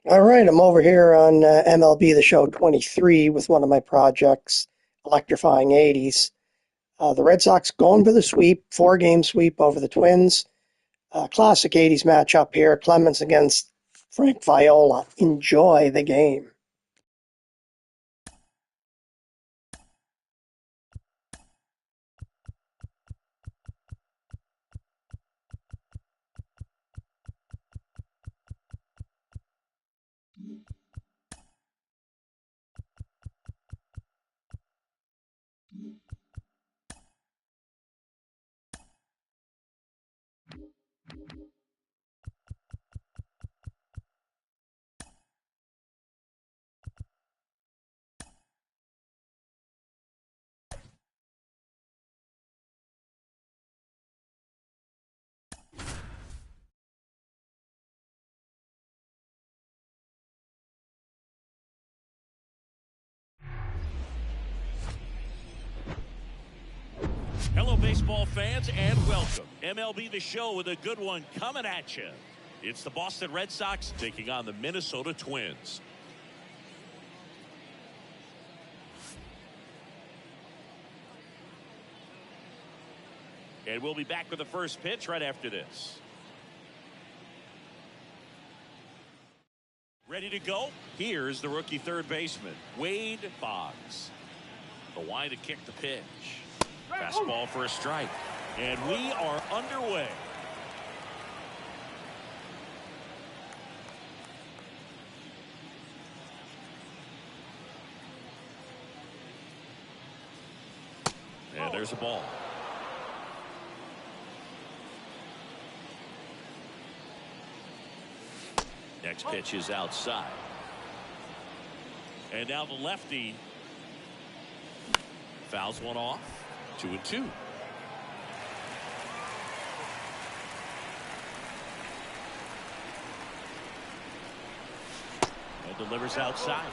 All right, I'm over here on MLB The Show 23 with one of my projects, Electrifying 80s. The Red Sox going for the sweep, four-game sweep over the Twins. Classic 80s matchup here, Clemens against Frank Viola. Enjoy the game. Hello, baseball fans, and welcome. MLB The Show with a good one coming at you. It's the Boston Red Sox taking on the Minnesota Twins. And we'll be back with the first pitch right after this. Ready to go? Here's the rookie third baseman, Wade Boggs. The wind to kick the pitch. Fastball for a strike. And we are underway. And there's a ball. Next pitch is outside. And now the lefty fouls one off. 2-2. And delivers outside.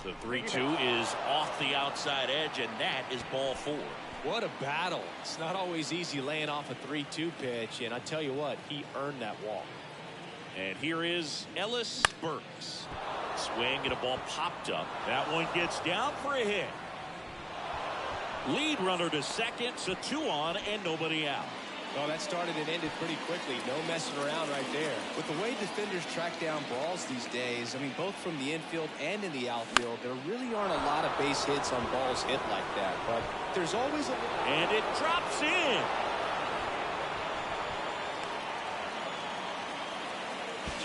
The 3-2 is off the outside edge, and that is ball four. What a battle. It's not always easy laying off a 3-2 pitch, and I tell you what, he earned that walk. And here is Ellis Burks. Swing and a ball popped up. That one gets down for a hit. Lead runner to second, so 2 on and nobody out. Well, that started and ended pretty quickly. No messing around right there. With the way defenders track down balls these days, I mean, both from the infield and in the outfield, there really aren't a lot of base hits on balls hit like that. But there's always a... And it drops in.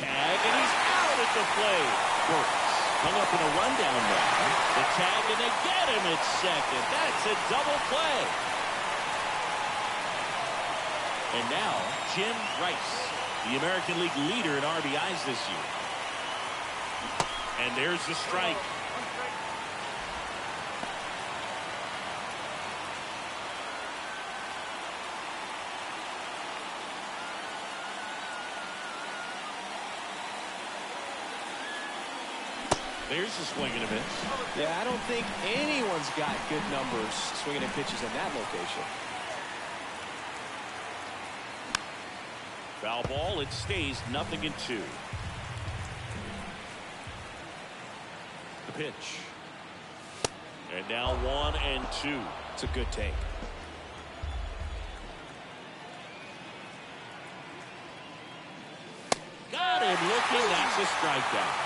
Tag, and he's out at the plate. Burks hung up in a rundown now. The tag, and they get him at second. That's a double play. And now, Jim Rice, the American League leader in RBIs this year. And there's the strike. There's a swing and a miss. Yeah, I don't think anyone's got good numbers swinging at pitches in that location. Foul ball, it stays 0-2. The pitch. And now 1-2. It's a good take. Got him looking. That's a strikeout.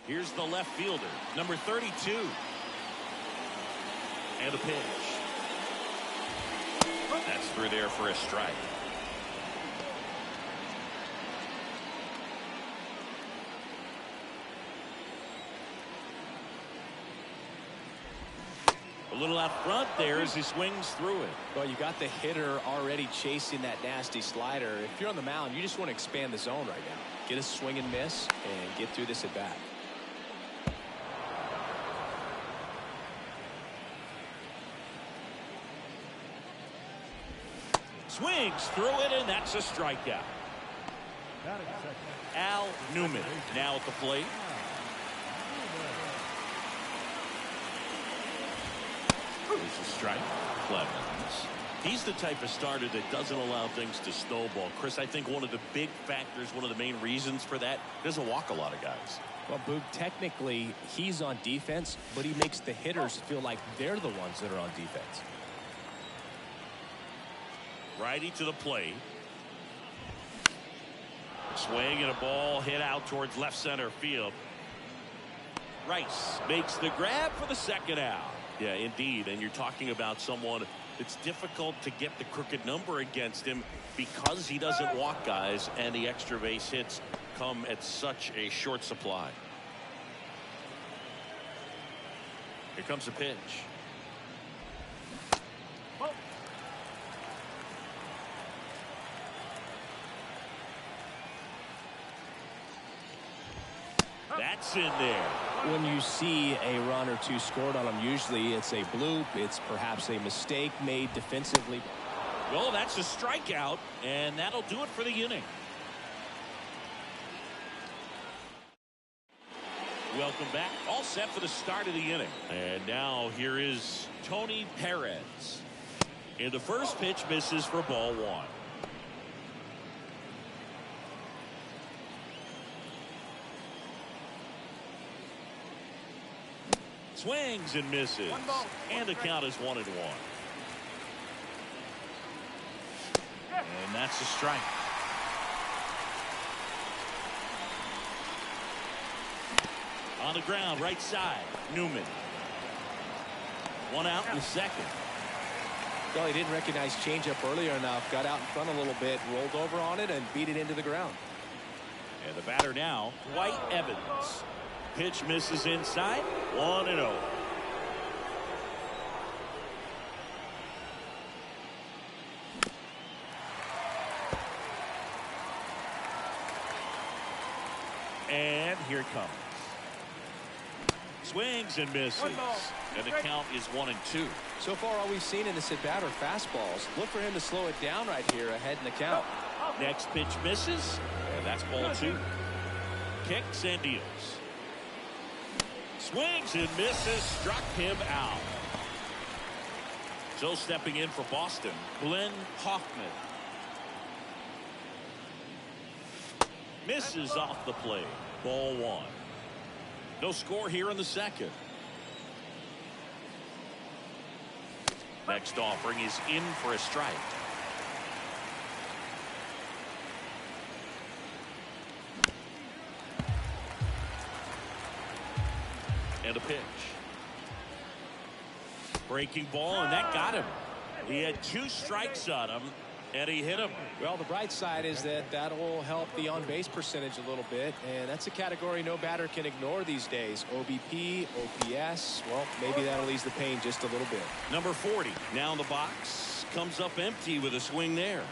Here's the left fielder, number 32. And a pitch. That's through there for a strike. A little out front there as he swings through it. Well, you got the hitter already chasing that nasty slider. If you're on the mound, you just want to expand the zone right now. Get a swing and miss and get through this at bat. Swings through it, and that's a strikeout. Al Newman now at the plate. There's a strike. Clemens He's the type of starter that doesn't allow things to snowball. Chris, I think one of the big factors, one of the main reasons for that, doesn't walk a lot of guys. Well, Boog, technically, he's on defense, but he makes the hitters feel like they're the ones that are on defense. Righty to the plate. Swing and a ball hit out towards left center field. Rice makes the grab for the second out. Yeah, indeed. And you're talking about someone it's difficult to get the crooked number against him because he doesn't walk guys, and the extra base hits come at such a short supply. Here comes a pitch. That's in there. When you see a run or two scored on him, usually it's a bloop. It's perhaps a mistake made defensively. Well, that's a strikeout, and that'll do it for the inning. Welcome back. All set for the start of the inning. And now here is Tony Perez. And the first pitch misses for ball one. Swings and misses. And the count is 1-1. And that's a strike. On the ground, right side, Newman. One out in the second. Well, he didn't recognize changeup earlier enough. Got out in front a little bit, rolled over on it, and beat it into the ground. And the batter now, Dwight Evans. Pitch misses inside, 1-0. And here it comes. Swings and misses. And the count is 1-2. So far, all we've seen in this at-bat are fastballs. Look for him to slow it down right here ahead in the count. Next pitch misses, and that's ball two. Kicks and deals. Swings and misses, struck him out. So stepping in for Boston, Glenn Hoffman. Misses off the plate. Ball one. No score here in the second. Next offering is in for a strike. And a pitch. Breaking ball, and that got him. He had 2 strikes on him, and he hit him. Well, the bright side is that will help the on-base percentage a little bit, and that's a category no batter can ignore these days. OBP, OPS, well, maybe that'll ease the pain just a little bit. Number 40 now in the box, comes up empty with a swing there.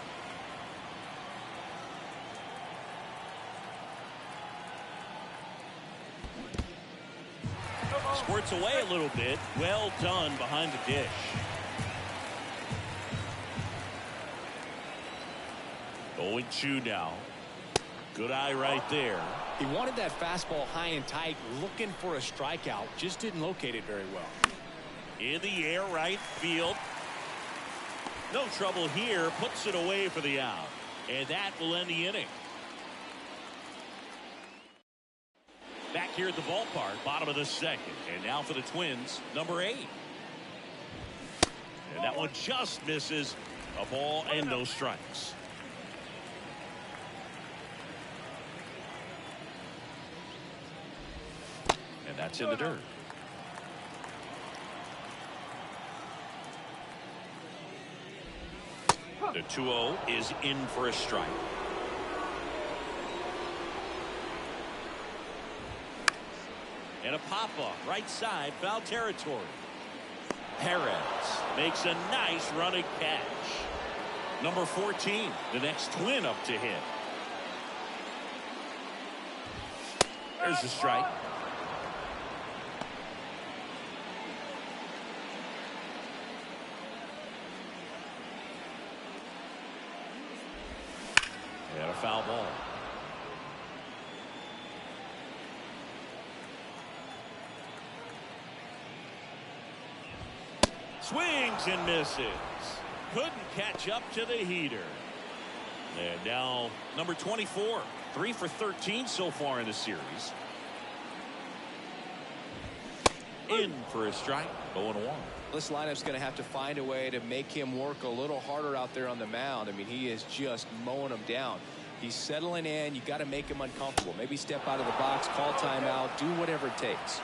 Squirts away a little bit. Well done behind the dish. Going 2 now. Good eye right there. He wanted that fastball high and tight, looking for a strikeout. Just didn't locate it very well. In the air, right field. No trouble here. Puts it away for the out. And that will end the inning. Back here at the ballpark, bottom of the second. And now for the Twins, number 8. And that one just misses. A ball and no strikes. And that's in the dirt. The 2-0 is in for a strike. And a pop-up, right side, foul territory. Perez makes a nice running catch. Number 14, the next Twin up to hit. There's the strike. And a foul ball. Swings and misses. couldn't catch up to the heater. And now number 24, 3 for 13 so far in the series. In for a strike, 0-1. This lineup's going to have to find a way to make him work a little harder out there on the mound. I mean, he is just mowing them down. He's settling in. You got to make him uncomfortable. Maybe step out of the box, call timeout, do whatever it takes.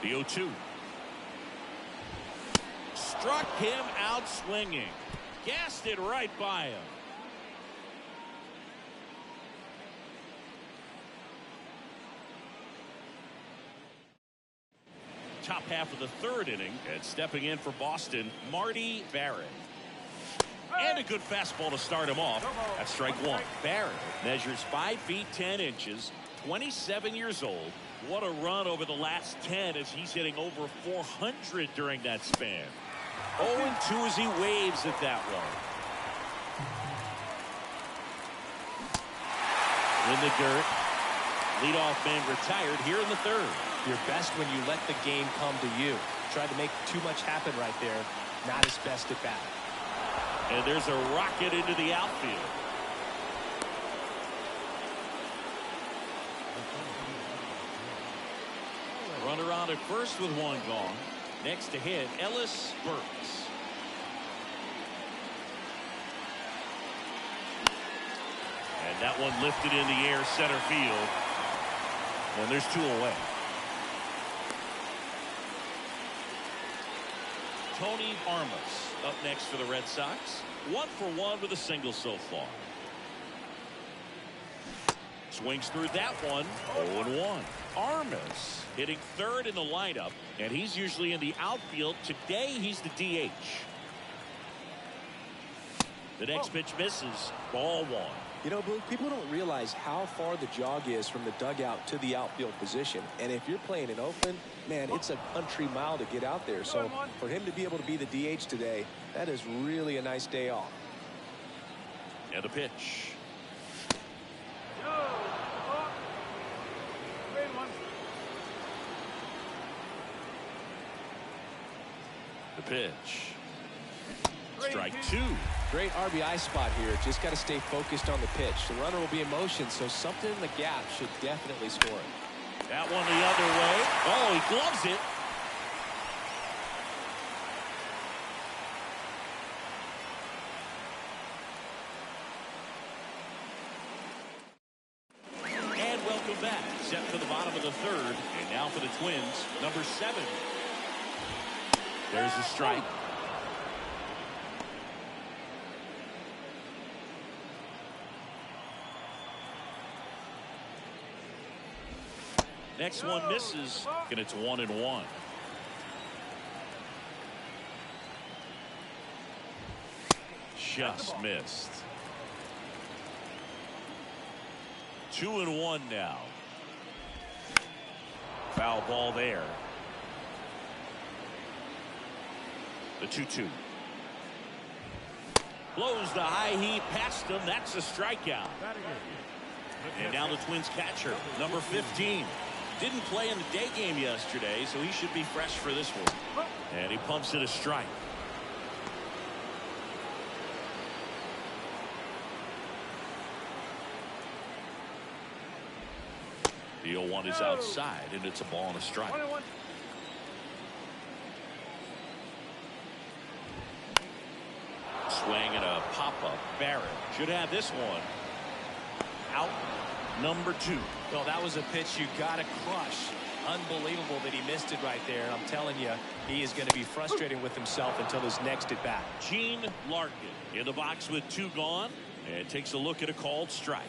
The 0-2. Struck him out swinging. Gassed it right by him. Top half of the third inning, and stepping in for Boston, Marty Barrett. And a good fastball to start him off. That's strike one. Barrett measures 5 feet 10 inches, 27 years old. What a run over the last 10 as he's hitting over 400 during that span. 0-2 as he waves at that one. In the dirt. Leadoff man retired here in the third. You're best when you let the game come to you. Tried to make too much happen right there. Not his best at bat. And there's a rocket into the outfield. Runner on at first with one gone. Next to hit, Ellis Burks. And that one lifted in the air, center field. And there's 2 away. Tony Armas up next for the Red Sox. 1 for 1 with a single so far. Swings through that one. 0-1. Armas hitting third in the lineup, and he's usually in the outfield. Today he's the DH. The next pitch misses. Ball 1. You know, Boog, people don't realize how far the jog is from the dugout to the outfield position. And if you're playing in Oakland, man, it's a country mile to get out there. So for him to be able to be the DH today, that is really a nice day off. And the pitch. The pitch. Strike 2. Great RBI spot here. Just got to stay focused on the pitch. The runner will be in motion, so something in the gap should definitely score it. That one the other way. Oh, he gloves it. And welcome back. Set for the bottom of the third. And now for the Twins, number 7. There's a strike. Next one misses, and it's 1-1. Just missed. 2-1 now. Foul ball there. The 2-2. Blows the high heat past him. That's a strikeout. And now the Twins catcher, number 15. Didn't play in the day game yesterday, so he should be fresh for this one. And he pumps it a strike. The 0-1 is outside, and it's a ball and a strike. Swing and a pop-up. Barrett should have this one. Out. Number 2. Well, that was a pitch you got to crush. Unbelievable that he missed it right there. I'm telling you, he is going to be frustrated with himself until his next at bat. Gene Larkin in the box with 2 gone, and takes a look at a called strike.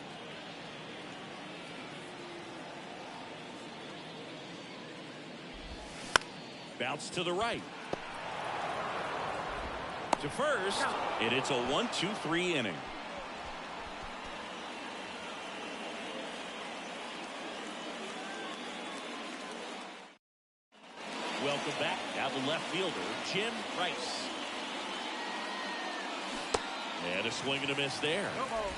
Bounce to the right. To first, and it's a 1-2-3 inning. Welcome back. Now the left fielder, Jim Rice. And a swing and a miss there.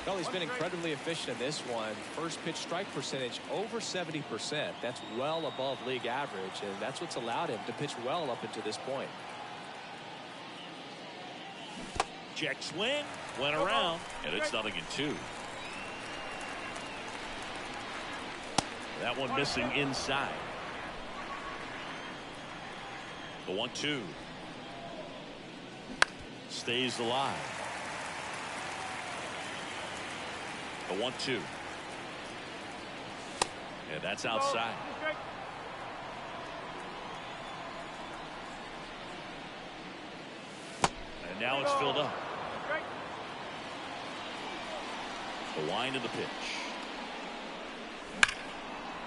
Well, he's been incredibly efficient in this one. First pitch strike percentage over 70%. That's well above league average, and that's what's allowed him to pitch well up until this point. Check swing, went around, and it's 0-2. That one missing inside. The 1-2 stays alive. The 1-2. And that's outside. And now it's filled up. The wind of the pitch.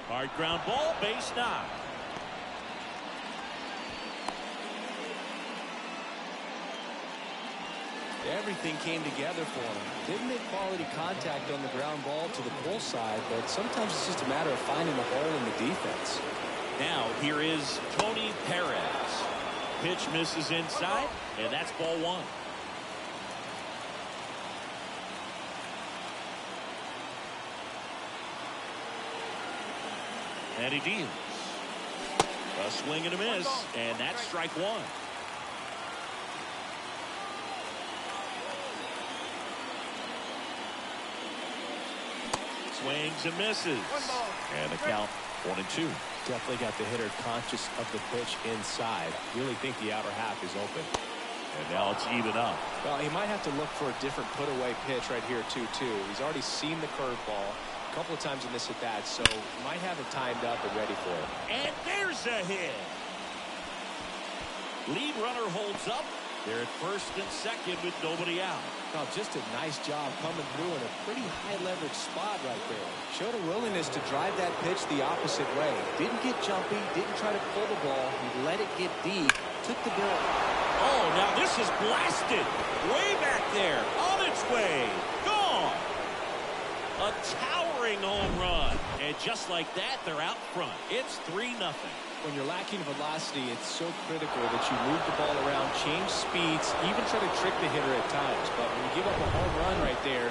Hard ground ball, base knock. Everything came together for him. Didn't make quality contact on the ground ball to the pull side, but sometimes it's just a matter of finding a hole in the defense. Now here is Tony Perez. Pitch misses inside, and that's ball one. And he deals. A swing and a miss, and that's strike one. Swings and misses. And the count 1-2. Definitely got the hitter conscious of the pitch inside. Really think the outer half is open. And now it's even up. Well, he might have to look for a different put-away pitch right here, 2-2. He's already seen the curveball a couple of times in this at-bat, so might have it timed up and ready for it. And there's a hit. Lead runner holds up. They're at first and second with nobody out. Oh, just a nice job coming through in a pretty high-leverage spot right there. Showed a willingness to drive that pitch the opposite way. Didn't get jumpy, didn't try to pull the ball. He let it get deep, took the bill. Oh, now this is blasted. Way back there, on its way, gone. A towering home run. And just like that, they're out front. It's 3-0. When you're lacking velocity, it's so critical that you move the ball around, change speeds, even try to trick the hitter at times. But when you give up a home run right there,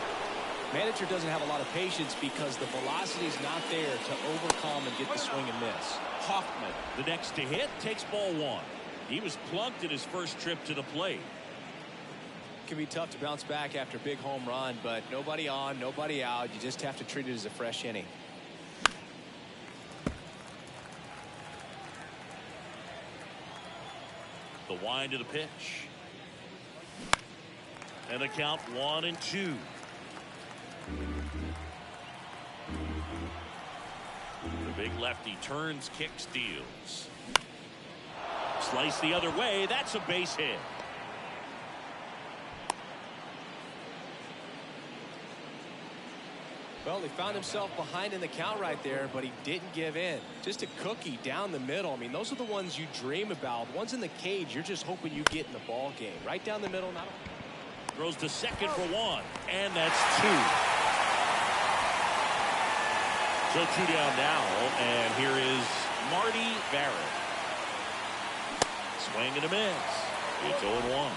manager doesn't have a lot of patience because the velocity is not there to overcome and get the swing and miss. Hoffman, the next to hit, takes ball one. He was plunked in his first trip to the plate. It can be tough to bounce back after a big home run, but nobody on, nobody out. You just have to treat it as a fresh inning. The wind of the pitch. And the count 1-2. The big lefty turns, kicks, deals. Slice the other way. That's a base hit. Well, he found himself behind in the count right there, but he didn't give in. Just a cookie down the middle. I mean, those are the ones you dream about. Ones in the cage, you're just hoping you get in the ball game. Right down the middle. Not Throws to second for one, and that's two. So two down now, and here is Marty Barrett. Swing and a miss. It's 0-1.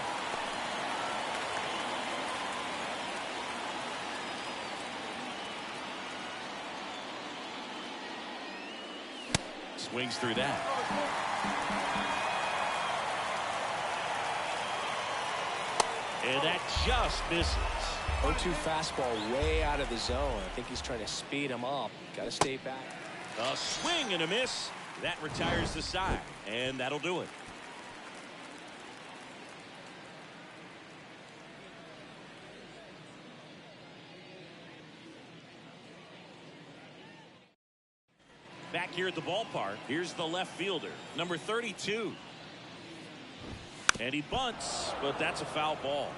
Swings through that. And that just misses. 0-2 fastball way out of the zone. I think he's trying to speed him up. Got to stay back. A swing and a miss. That retires the side, and that'll do it. Back here at the ballpark, here's the left fielder, number 32. And he bunts, but that's a foul ball.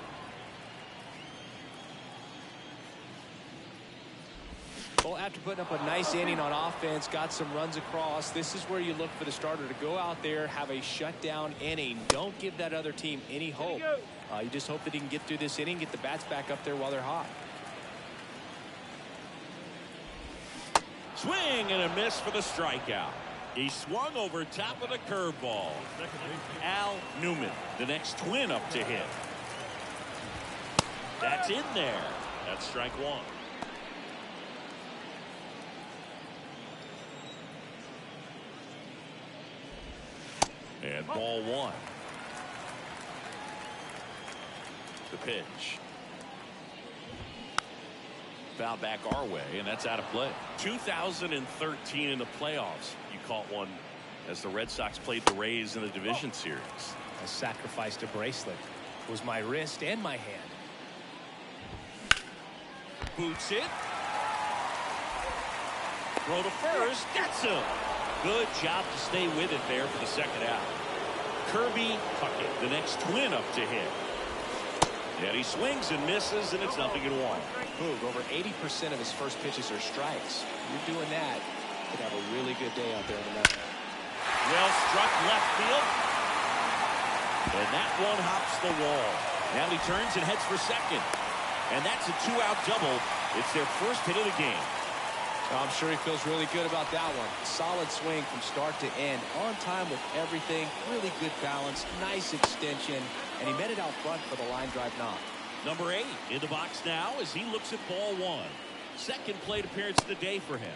Well, after putting up a nice inning on offense, got some runs across, this is where you look for the starter to go out there, have a shutdown inning. Don't give that other team any hope. You just hope that he can get through this inning, get the bats back up there while they're hot. Swing and a miss for the strikeout. He swung over top of the curveball. Al Newman, the next Twin up to hit. That's in there. That's strike one. And ball one. The pitch. Foul back our way, and that's out of play. 2013 in the playoffs, you caught one as the Red Sox played the Rays in the division series. I sacrificed a bracelet. It was my wrist and my hand. Boots it. Throw to first. Gets him. Good job to stay with it there for the second out. Kirby Puckett, the next Twin up to hit. And he swings and misses, and it's 0-1. Boog, over 80% of his first pitches are strikes. You're doing that, could have a really good day out there in the mountain. Well struck left field. And that one hops the wall. Now he turns and heads for second. And that's a 2-out double. It's their first hit of the game. I'm sure he feels really good about that one. Solid swing from start to end. On time with everything. Really good balance. Nice extension. And he met it out front for the line drive knock. Number 8 in the box now as he looks at ball one. Second plate appearance of the day for him.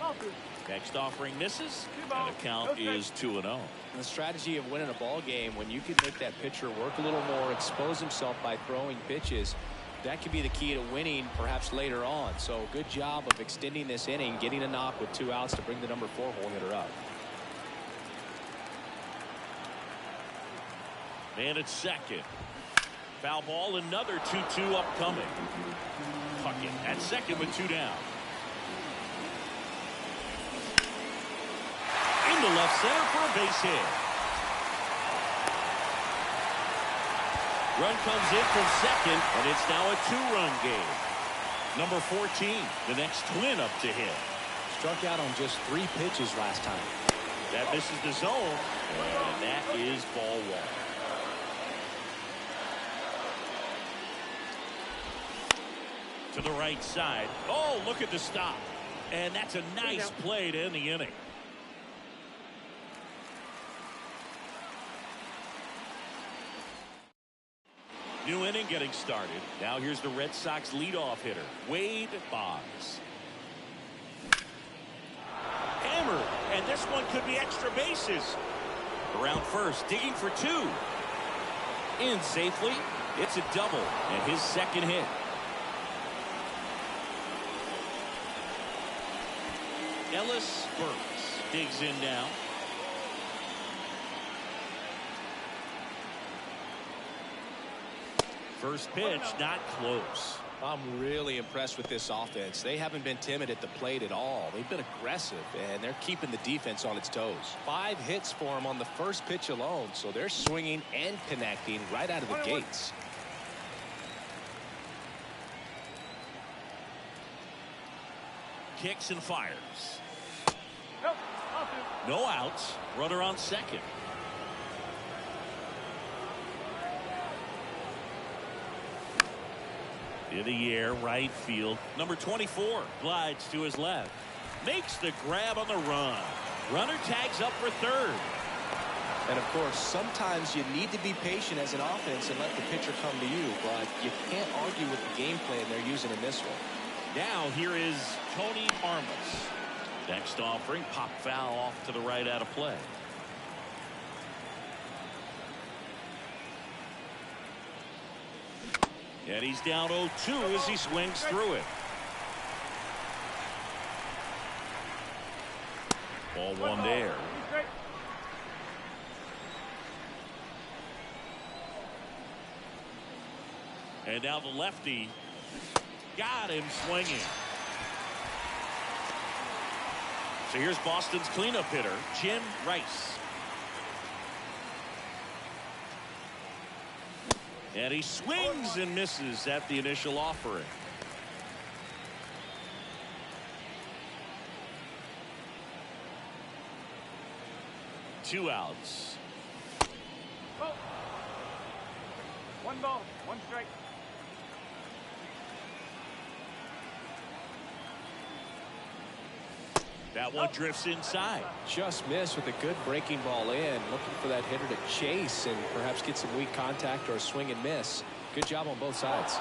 Next offering misses, and the count is 2-0. The strategy of winning a ball game, when you can make that pitcher work a little more, expose himself by throwing pitches, that could be the key to winning perhaps later on. So good job of extending this inning, getting a knock with 2 outs to bring the number 4 hole hitter up. And it's second. Foul ball, another 2-2 upcoming. Puckett at second with 2 down. Into left center for a base hit. Run comes in from second, and it's now a 2-run game. Number 14, the next Twin up to hit. Struck out on just 3 pitches last time. That misses the zone, and that is ball one. To the right side. Oh, look at the stop. And that's a nice play to end the inning. New inning getting started. Now here's the Red Sox leadoff hitter, Wade Boggs. Hammered, and this one could be extra bases. Around first, digging for 2. In safely. It's a double, and his second hit. Ellis Burks digs in now. First pitch, not close. I'm really impressed with this offense. They haven't been timid at the plate at all. They've been aggressive, and they're keeping the defense on its toes. 5 hits for them on the first pitch alone, so they're swinging and connecting right out of the gates. Kicks and fires. No outs. Runner on second. In the air, right field. Number 24 glides to his left. Makes the grab on the run. Runner tags up for third. And of course, sometimes you need to be patient as an offense and let the pitcher come to you, but you can't argue with the game plan they're using in this one. Now here is Tony Armas. Next offering, pop foul off to the right out of play. And he's down 0-2 as he swings through it. Ball one there. And now the lefty got him swinging. So here's Boston's cleanup hitter, Jim Rice. And he swings and misses at the initial offering. Two outs. 1 ball, 1 strike. That one drifts inside. Just missed with a good breaking ball in. Looking for that hitter to chase and perhaps get some weak contact or a swing and miss. Good job on both sides.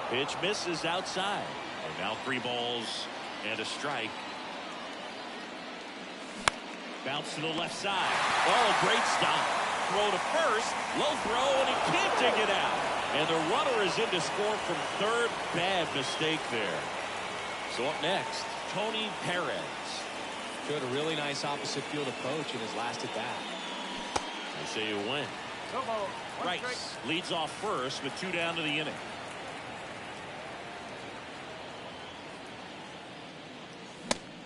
Pitch misses outside. And now 3 balls and a strike. Bounce to the left side. Oh, great stop. Throw to first. Low throw, and he can't take it out. And the runner is in to score from third. Bad mistake there. So up next, Tony Perez. Showed a really nice opposite field approach in his last at bat. I say you win. No ball. One Rice strike. leads off first with 2 down to the inning.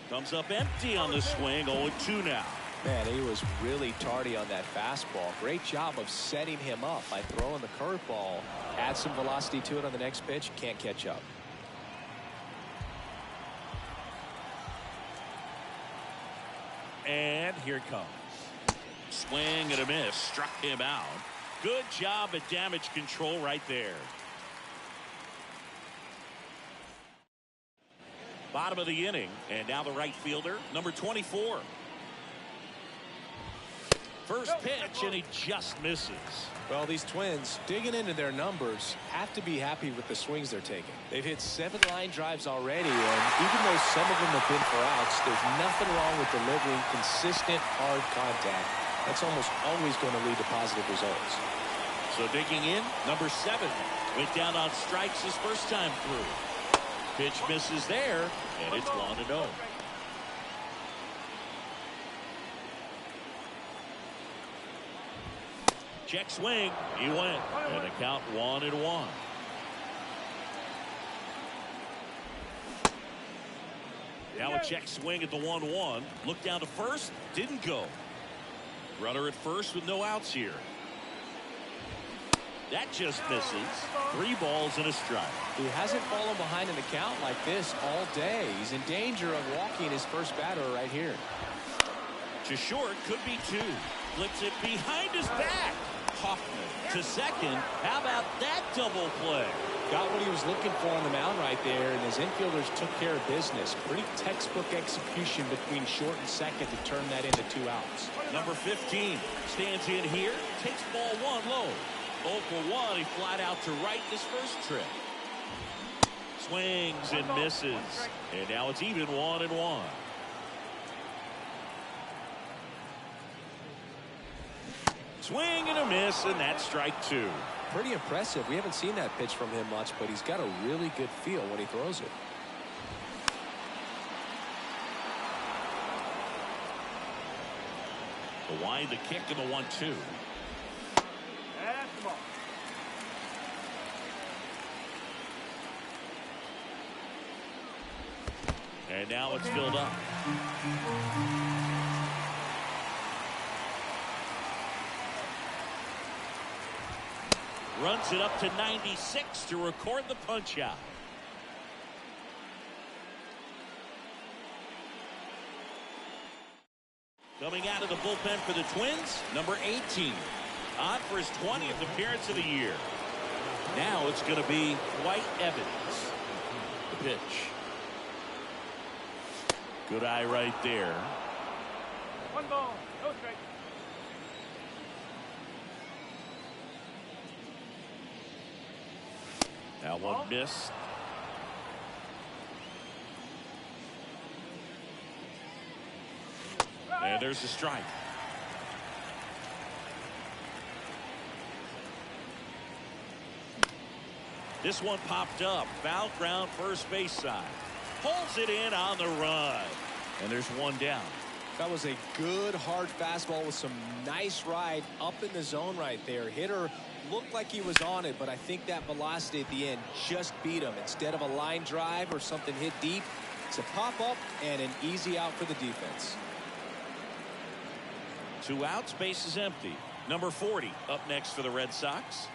Comes up empty on the swing. 0-2 now. Man, he was really tardy on that fastball. Great job of setting him up by throwing the curveball. Add some velocity to it on the next pitch. Can't catch up. And here it comes. Swing and a miss. Struck him out. Good job at damage control right there. Bottom of the inning. And now the right fielder, number 24. First pitch, and he just misses. Well, these Twins, digging into their numbers, have to be happy with the swings they're taking. They've hit 7 line drives already, and even though some of them have been for outs, there's nothing wrong with delivering consistent, hard contact. That's almost always going to lead to positive results. So digging in, number 7. Went down on strikes his first time through. Pitch misses there, and it's 1-0. Check swing. He went. And the count 1-1. Now a check swing at the 1-1. Look down to first. Didn't go. Runner at first with no outs here. That just misses. 3 balls and a strike. He hasn't fallen behind in the count like this all day. He's in danger of walking his first batter right here. To short, could be 2. Flips it behind his back. Hoffman to second. How about that double play? Got what he was looking for on the mound right there, and his infielders took care of business. Pretty textbook execution between short and second to turn that into 2 outs. Number 15 stands in here. Takes ball 1 low. 0 for 1. He flied out to right this first trip. Swings and misses. And now it's even 1-1. Swing and a miss, and that's strike 2. Pretty impressive. We haven't seen that pitch from him much, but he's got a really good feel when he throws it. The wide, the kick, and the 1-2. That's the ball. And now it's filled up. Runs it up to 96 to record the punch out. Coming out of the bullpen for the Twins, number 18. On for his 20th appearance of the year. Now it's going to be White Evans. The pitch. Good eye right there. 1 ball. No strike. That one missed. And there's the strike. This one popped up. Foul ground first base side. Pulls it in on the run. And there's 1 down. That was a good hard fastball with some nice ride up in the zone right there. Hitter looked like he was on it, but I think that velocity at the end just beat him. Instead of a line drive or something hit deep, it's a pop up and an easy out for the defense. 2 outs, base is empty. Number 40 up next for the Red Sox.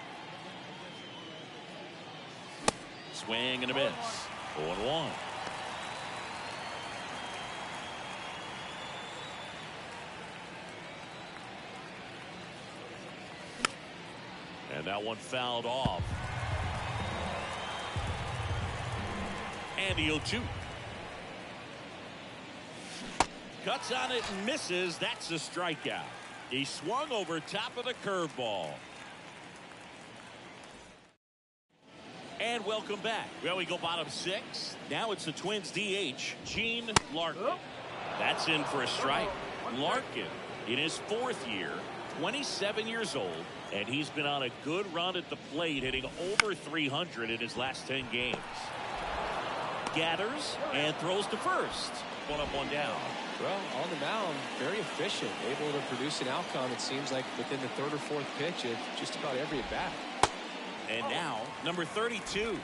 Swing and a miss. 0-1. And that one fouled off. And the 0-2. Cuts on it and misses. That's a strikeout. He swung over top of the curveball. And welcome back. Well, we go bottom 6. Now it's the Twins DH, Gene Larkin. That's in for a strike. Larkin, in his 4th year, 27 years old, and he's been on a good run at the plate, hitting over 300 in his last 10 games. Gathers and throws to first. 1 up, 1 down. Well, on the mound, very efficient, able to produce an outcome, it seems like, within the 3rd or 4th pitch of just about every at-bat. And now, number 32.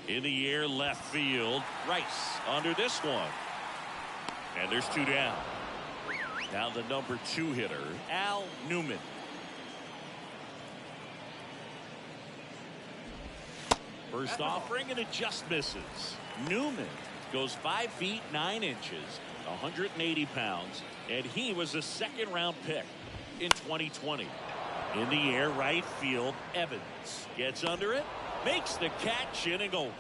In the air, left field. Rice under this one. And there's 2 down. Now the number 2 hitter, Al Newman. First offering, and it just misses. Newman goes 5 feet 9 inches, 180 pounds, and he was a 2nd-round pick in 2020. In the air, right field, Evans gets under it, makes the catch, inning over.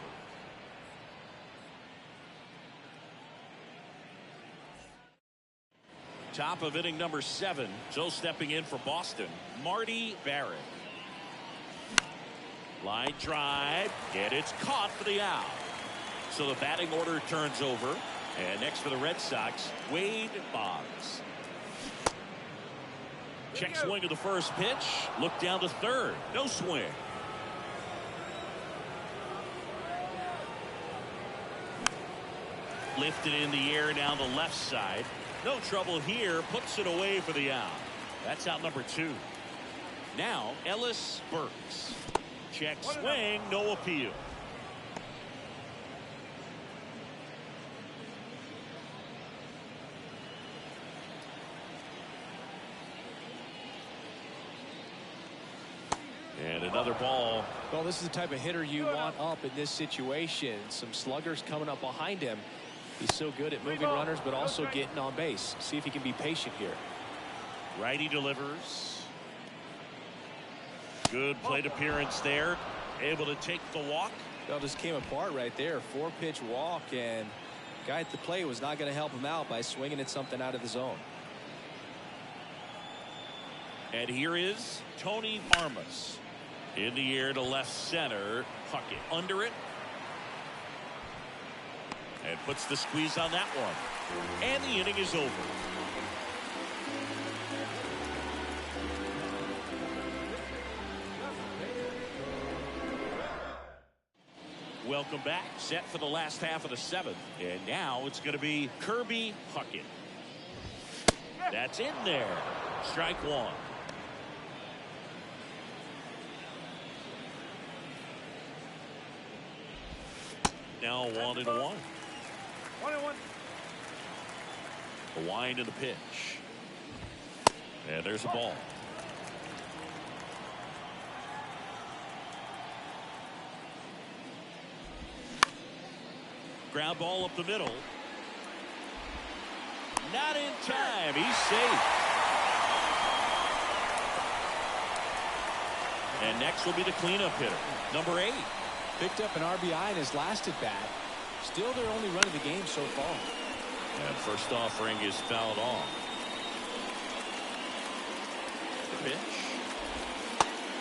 Top of inning number 7. So stepping in for Boston, Marty Barrett. Line drive, and it's caught for the out. So the batting order turns over, and next for the Red Sox, Wade Boggs. Check swing of the first pitch. Look down to 3rd. No swing. Lifted in the air down the left side. No trouble here. Puts it away for the out. That's out number 2. Now Ellis Burks. Check swing. No appeal. And another ball. Well, this is the type of hitter you want up in this situation. Some sluggers coming up behind him. He's so good at moving runners, but also getting on base. See if he can be patient here. Righty delivers. Good plate appearance there. Able to take the walk. Well, just came apart right there. 4-pitch walk, and guy at the plate was not going to help him out by swinging at something out of the zone. And here is Tony Armas. In the air to left center. Puckett under it. And puts the squeeze on that one. And the inning is over. Welcome back. Set for the last half of the 7th. And now it's going to be Kirby Puckett. That's in there. Strike 1. Now 1-1. 1-1. The wind of the pitch. And there's a ball. Ground ball up the middle. Not in time. He's safe. And next will be the cleanup hitter, number 8. Picked up an RBI in his last at bat. Still their only run of the game so far. And first offering is fouled off. The pitch.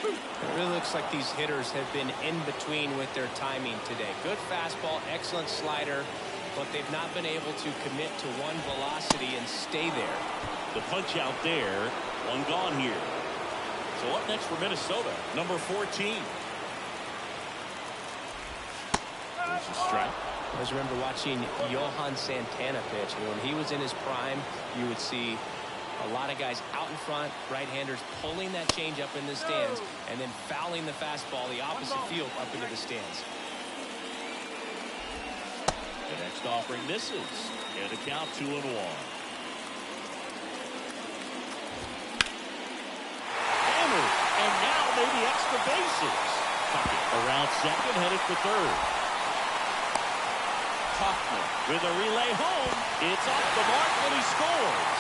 It really looks like these hitters have been in between with their timing today. Good fastball, excellent slider, but they've not been able to commit to one velocity and stay there. The punch out there. One gone here. So up next for Minnesota, number 14. There's a strike. I just remember watching Johan Santana pitch, and when he was in his prime, you would see a lot of guys out in front, right-handers pulling that change up in the stands, and then fouling the fastball the opposite field up into the stands. The next offering misses, and the count 2-1. Hammered, and now maybe extra bases. Around second, headed for third. Hoffman with a relay home. It's off the mark, and he scores.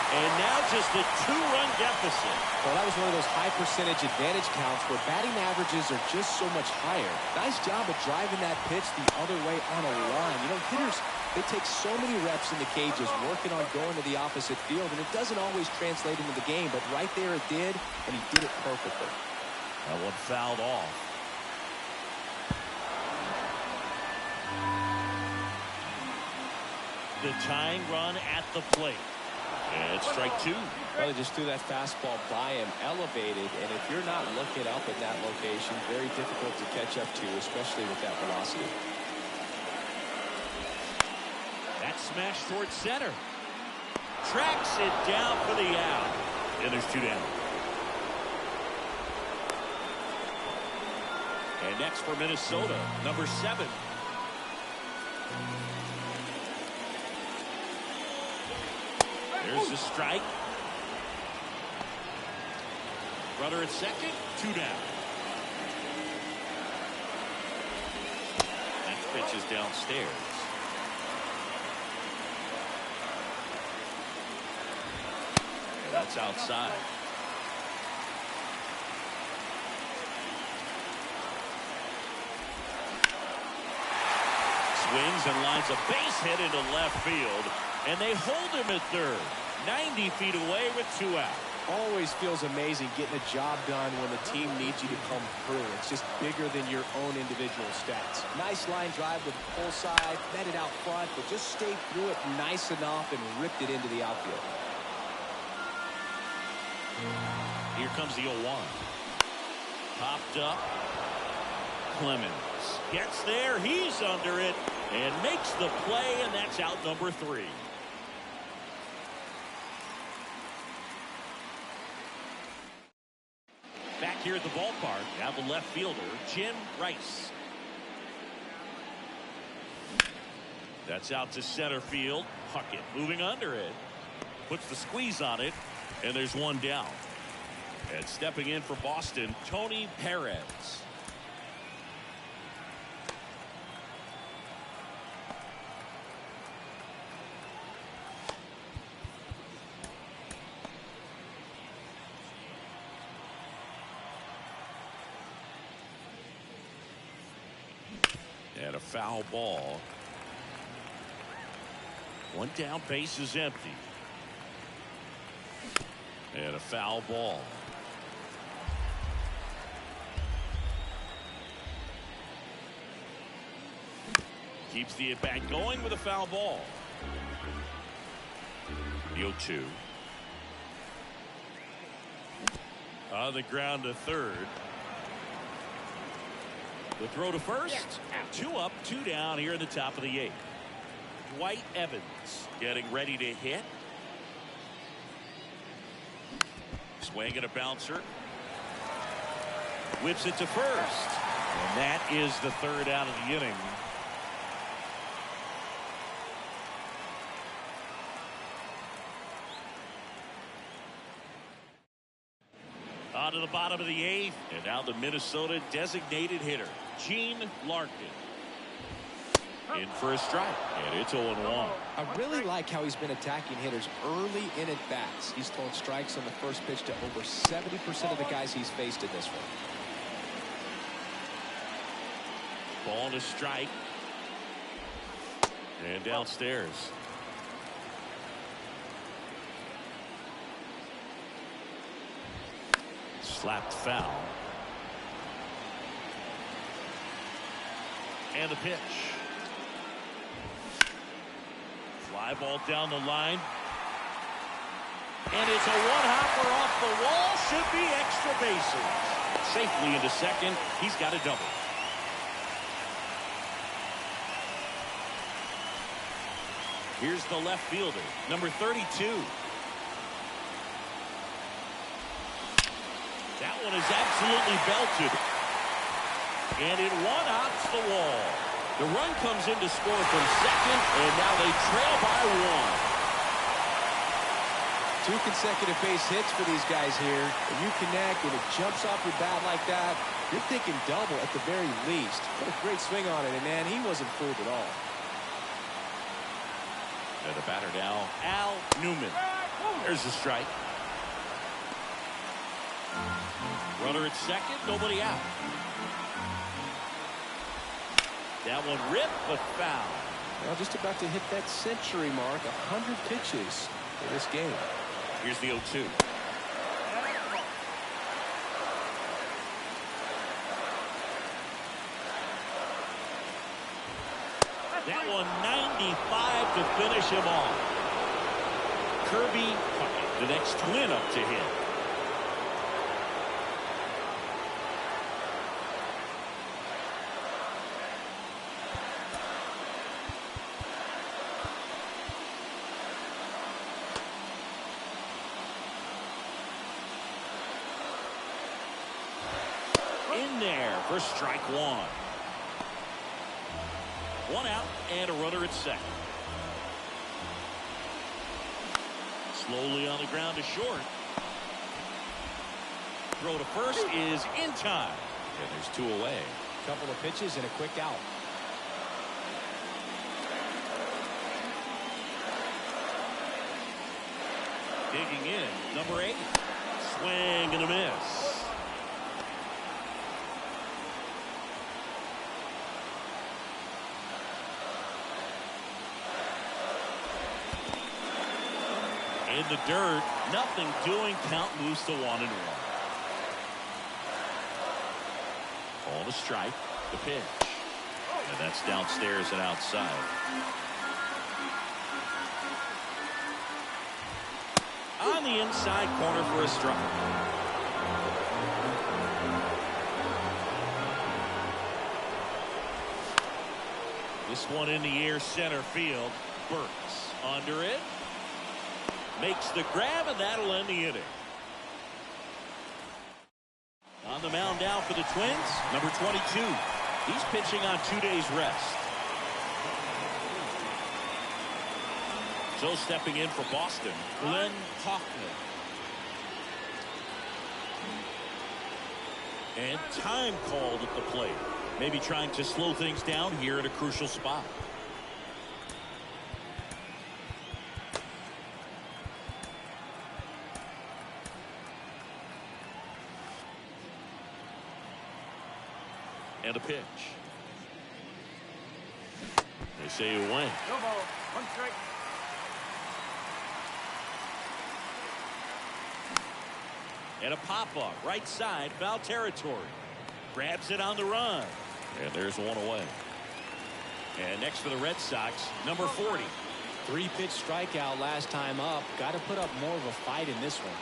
And now just a 2-run deficit. Well, that was one of those high percentage advantage counts where batting averages are just so much higher. Nice job of driving that pitch the other way on a line. You know, hitters, they take so many reps in the cages working on going to the opposite field, and it doesn't always translate into the game, but right there it did, and he did it perfectly. That one fouled off. The tying run at the plate. And strike 2. Well, they just threw that fastball by him, elevated, and if you're not looking up in that location, very difficult to catch up to, especially with that velocity. That smash towards center. Tracks it down for the out. And there's 2 down. And next for Minnesota, number 7. There's the strike. Runner at second, 2 down. That pitch is downstairs. And that's outside. Swings and lines a base hit into left field. And they hold him at third. 90 feet away with 2 out. Always feels amazing getting a job done when the team needs you to come through. It's just bigger than your own individual stats. Nice line drive with the pull side, met it out front, but just stayed through it nice enough and ripped it into the outfield. Here comes the 0-1. Popped up. Clemens gets there. He's under it and makes the play, and that's out number 3. Back here at the ballpark, now the left fielder, Jim Rice. That's out to center field. Puckett moving under it. Puts the squeeze on it, and there's 1 down. And stepping in for Boston, Tony Perez. And a foul ball. 1 down, base is empty. And a foul ball. Keeps the at-bat going with a foul ball. The 0-2. On the ground to third. The throw to first. 2 up, 2 down here in the top of the 8th. Dwight Evans getting ready to hit. Swing and a bouncer. Whips it to first. And that is the 3rd out of the inning. On to the bottom of the 8th. And now the Minnesota designated hitter, Gene Larkin. In for a strike. And it's 0-1. I really like how he's been attacking hitters early in at-bats. He's thrown strikes on the first pitch to over 70% of the guys he's faced in this one. Ball to strike. And downstairs. Slapped foul. And the pitch. Fly ball down the line. And it's a one-hopper off the wall. Should be extra bases. Safely into second. He's got a double. Here's the left fielder, number 32. That one is absolutely belted. And it one-hops the wall. The run comes in to score from second, and now they trail by 1. 2 consecutive base hits for these guys here. When you connect and it jumps off your bat like that, you're thinking double at the very least. What a great swing on it, and man, he wasn't fooled at all. And the batter now, Al Newman. There's a strike. Runner at second, nobody out. That one ripped, but foul. Well, just about to hit that century mark, 100 pitches in this game. Here's the 0-2. That one 95 to finish him off. Kirby Puckett, the next Twin up to hit. In there for strike one. One out and a runner at second. Slowly on the ground to short. Throw to first is in time. And there's two away. Couple of pitches and a quick out. Digging in, number 8. Swing and a miss. In the dirt, nothing doing. Count moves to 1-1. Call the strike, the pitch. And that's downstairs and outside. On the inside corner for a strike. This one in the air, center field. Burks under it. Makes the grab, and that'll end the inning. On the mound now for the Twins, number 22. He's pitching on 2 days rest. So stepping in for Boston, Glenn Hoffman. And time called at the plate. Maybe trying to slow things down here at a crucial spot. And a pitch. They say it went. No ball. 1 strike. And a pop-up. Right side. Foul territory. Grabs it on the run. And there's one away. And next for the Red Sox, number 40. 3-pitch strikeout last time up. Got to put up more of a fight in this one.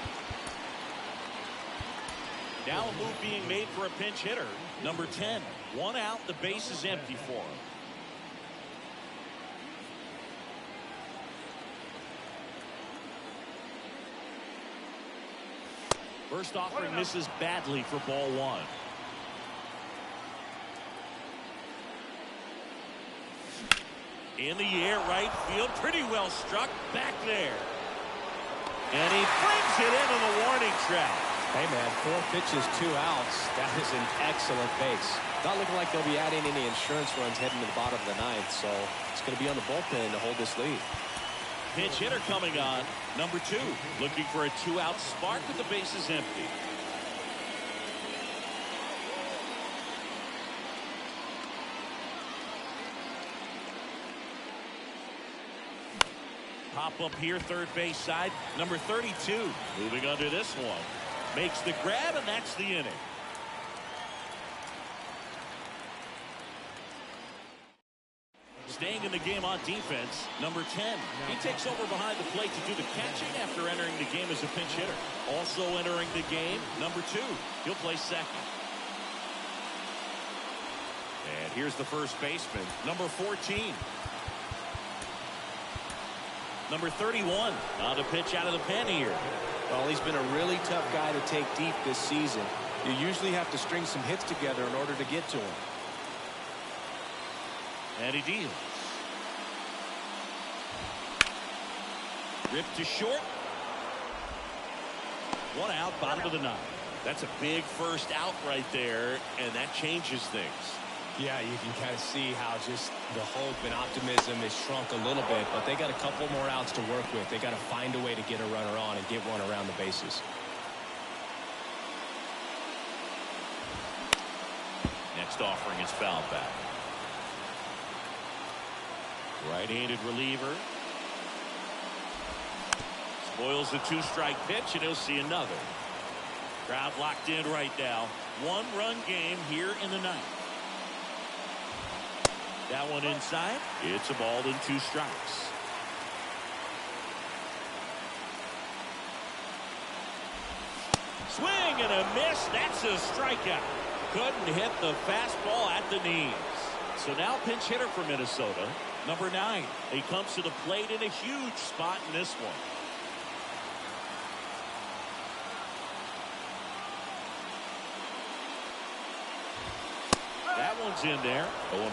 Now a move being made for a pinch hitter. Number 10. 1 out. The base is empty for him. First offering misses badly for ball 1. In the air, right field. Pretty well struck. Back there. And he brings it into the warning track. Hey, man, 4 pitches, 2 outs. That is an excellent base. Not looking like they'll be adding any insurance runs heading to the bottom of the 9th, so it's going to be on the bullpen to hold this lead. Pinch hitter coming on, number 2. Looking for a 2-out spark with the bases empty. Pop up here, third base side, number 32. Moving under this one. Makes the grab, and that's the inning. Staying in the game on defense, number 10. He takes over behind the plate to do the catching after entering the game as a pinch hitter. Also entering the game, number 2. He'll play second. And here's the first baseman, number 14. Number 31 on the pitch out of the pen here. Well, he's been a really tough guy to take deep this season. You usually have to string some hits together in order to get to him. And he deals. Ripped to short. 1 out, bottom of the 9th. That's a big first out right there, and that changes things. Yeah, you can kind of see how just the hope and optimism is shrunk a little bit, but they got a couple more outs to work with. They got to find a way to get a runner on and get one around the bases. Next offering is foul back. Right-handed reliever. Spoils the two-strike pitch, and he'll see another. Crowd locked in right now. One-run game here in the ninth. That one inside. It's a ball and 2 strikes. Swing and a miss. That's a strikeout. Couldn't hit the fastball at the knees. So now pinch hitter for Minnesota, number 9. He comes to the plate in a huge spot in this one. That one's in there. 0-1.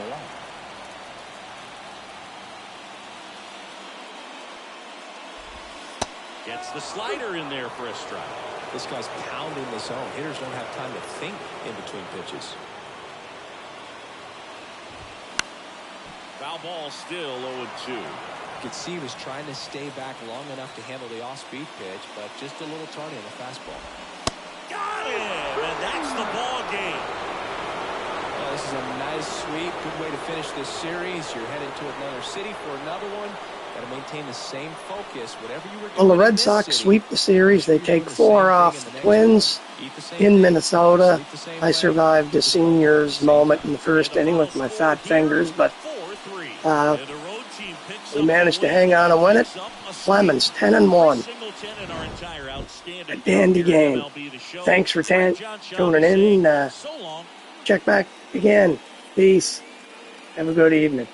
Gets the slider in there for a strike. This guy's pounding the zone. Hitters don't have time to think in between pitches. Foul ball still 0-2. You could see he was trying to stay back long enough to handle the off-speed pitch, but just a little tardy on the fastball. Got him, and that's the ball game. Well, this is a nice sweep. Good way to finish this series. You're headed to another city for another one. Got to maintain the same focus. Whatever you were doing. Well, the Red Sox sweep the series. They take 4 off the Twins in Minnesota. I survived a senior's moment in the first inning with my fat fingers, but we managed to hang on and win it. Clemens 10-1. A dandy game. Thanks for tuning in. Check back again. Peace. Have a good evening.